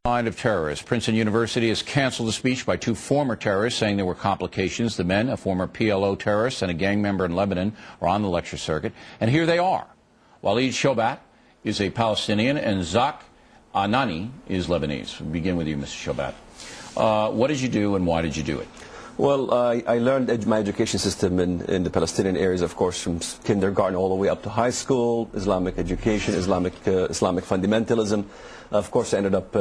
Mind of terrorists. Princeton University has canceled a speech by two former terrorists saying there were complications. The men, a former PLO terrorist and a gang member in Lebanon, are on the lecture circuit. And here they are. Walid Shoebat is a Palestinian and Zak Anani is Lebanese. We'll begin with you, Mr. Shoebat. What did you do and why did you do it? Well, I learned my education system in the Palestinian areas, of course, from kindergarten all the way up to high school, Islamic education, Islamic fundamentalism. Of course, I ended up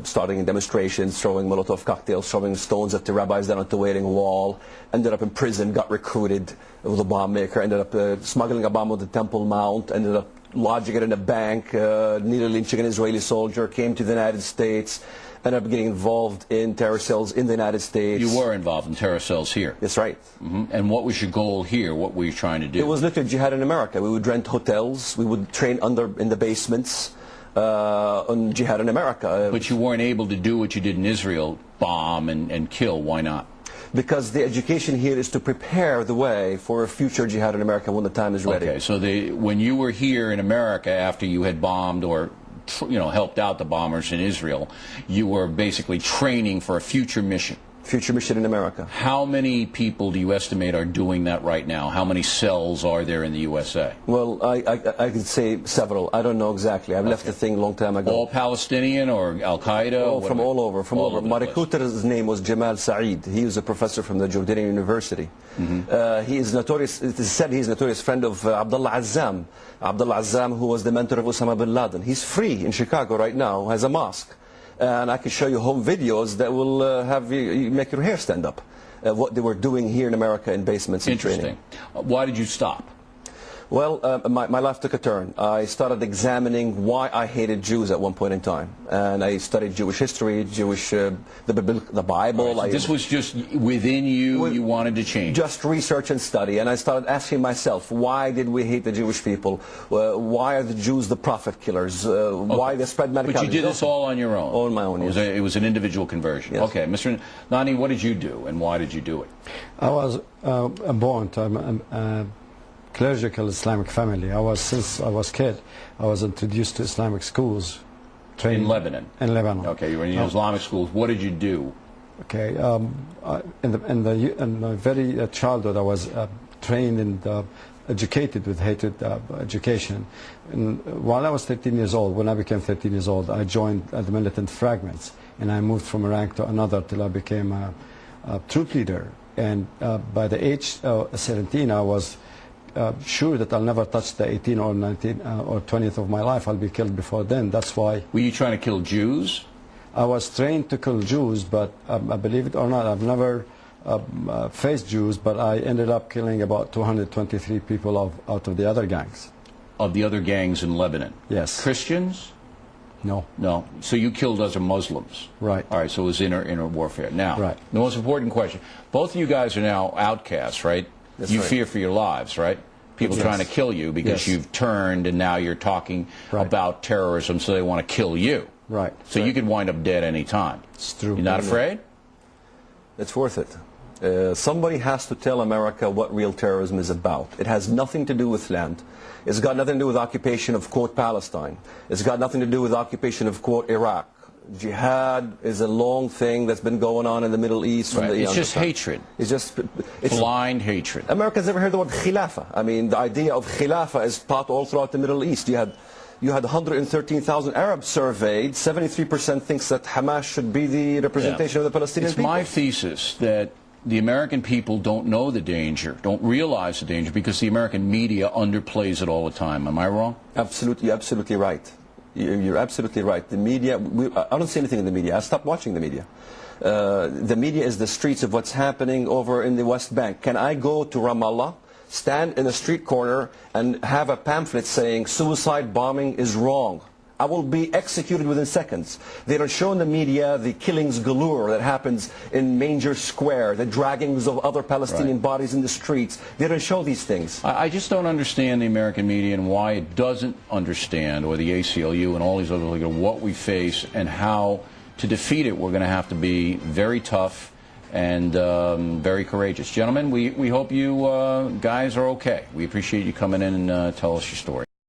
starting demonstrations, throwing Molotov cocktails, throwing stones at the rabbis down at the Wailing Wall, ended up in prison, got recruited with a bomb maker, ended up smuggling a bomb with the Temple Mount, ended up lodging it in a bank, nearly lynching an Israeli soldier, came to the United States, ended up getting involved in terror cells in the United States. You were involved in terror cells here? That's right. And what was your goal here? What were you trying to do? It was literally jihad in America. We would rent hotels, we would train in the basements on jihad in America. But you weren't able to do what you did in Israel, bomb and kill. Why not? Because the education here is to prepare the way for a future jihad in America when the time is ready. Okay, so when you were here in America after you had bombed or helped out the bombers in Israel, you were basically training for a future mission. Future mission in America. How many people do you estimate are doing that right now? How many cells are there in the USA? Well, I could say several. I don't know exactly. I've left the thing a long time ago. All Palestinian or Al-Qaeda? Oh, from all over. From all over. My recruiter's name was Jamal Saeed. He was a professor from the Jordanian University. He is notorious. It is said he's a notorious friend of Abdullah Azzam. Abdullah Azzam, who was the mentor of Osama bin Laden. He's free in Chicago right now, has a mosque. And I can show you home videos that will have you make your hair stand up. What they were doing here in America in basements and training. Why did you stop? Well, my life took a turn. I started examining why I hated Jews at one point in time, and I studied Jewish history, the Bible. Right, so this was just within you. You wanted to change. Just research and study, and I started asking myself, why did we hate the Jewish people? Why are the Jews the prophet killers? Why they spread medical? But you did this all on your own. All on my own. Yes. It was an individual conversion. Yes. Okay, Mr. Nani, what did you do, and why did you do it? I was born to clerical Islamic family. Since I was a kid, I was introduced to Islamic schools. In Lebanon? In Lebanon. Okay, you were in Islamic schools. What did you do? Okay, in my very childhood, I was trained and educated with hated education. And while I was 13 years old, when I became 13 years old, I joined the militant fragments, and I moved from a rank to another till I became a troop leader. And by the age of 17, I was sure that I'll never touch the 18 or 19 or 20th of my life. I'll be killed before then. That's why. Were you trying to kill Jews? I was trained to kill Jews, but believe it or not, I've never faced Jews, but I ended up killing about 223 people out of the other gangs. Of the other gangs in Lebanon? Yes. Christians? No. No. So you killed other Muslims? Right. All right, so it was inner warfare. Now, right. The most important question. Both of you guys are now outcasts, right? That's you right. fear for your lives, right? People trying to kill you because you've turned and now you're talking about terrorism, so they want to kill you. Right. So you could wind up dead any time. It's true. You're not afraid? It's worth it. Somebody has to tell America what real terrorism is about. It has nothing to do with land. It's got nothing to do with occupation of, quote, Palestine. It's got nothing to do with occupation of, quote, Iraq. Jihad is a long thing that's been going on in the Middle East. Right. It's just hatred. It's blind hatred. America's never heard the word khilafah. I mean, the idea of khilafah is taught all throughout the Middle East. You had 113,000 Arabs surveyed. 73% thinks that Hamas should be the representation of the Palestinian people. It's my thesis that the American people don't know the danger, don't realize the danger, because the American media underplays it all the time. Am I wrong? Absolutely, you're absolutely right. You're absolutely right. The media, I don't see anything in the media. I stopped watching the media. The media is the streets of what's happening over in the West Bank. Can I go to Ramallah, stand in a street corner, and have a pamphlet saying suicide bombing is wrong? I will be executed within seconds. They don't show in the media the killings galore that happens in Manger Square, the draggings of other Palestinian bodies in the streets. They don't show these things. I just don't understand the American media and why it doesn't understand, or the ACLU and all these other, what we face and how to defeat it. We're going to have to be very tough and very courageous. Gentlemen, we hope you guys are okay. We appreciate you coming in and tell us your story.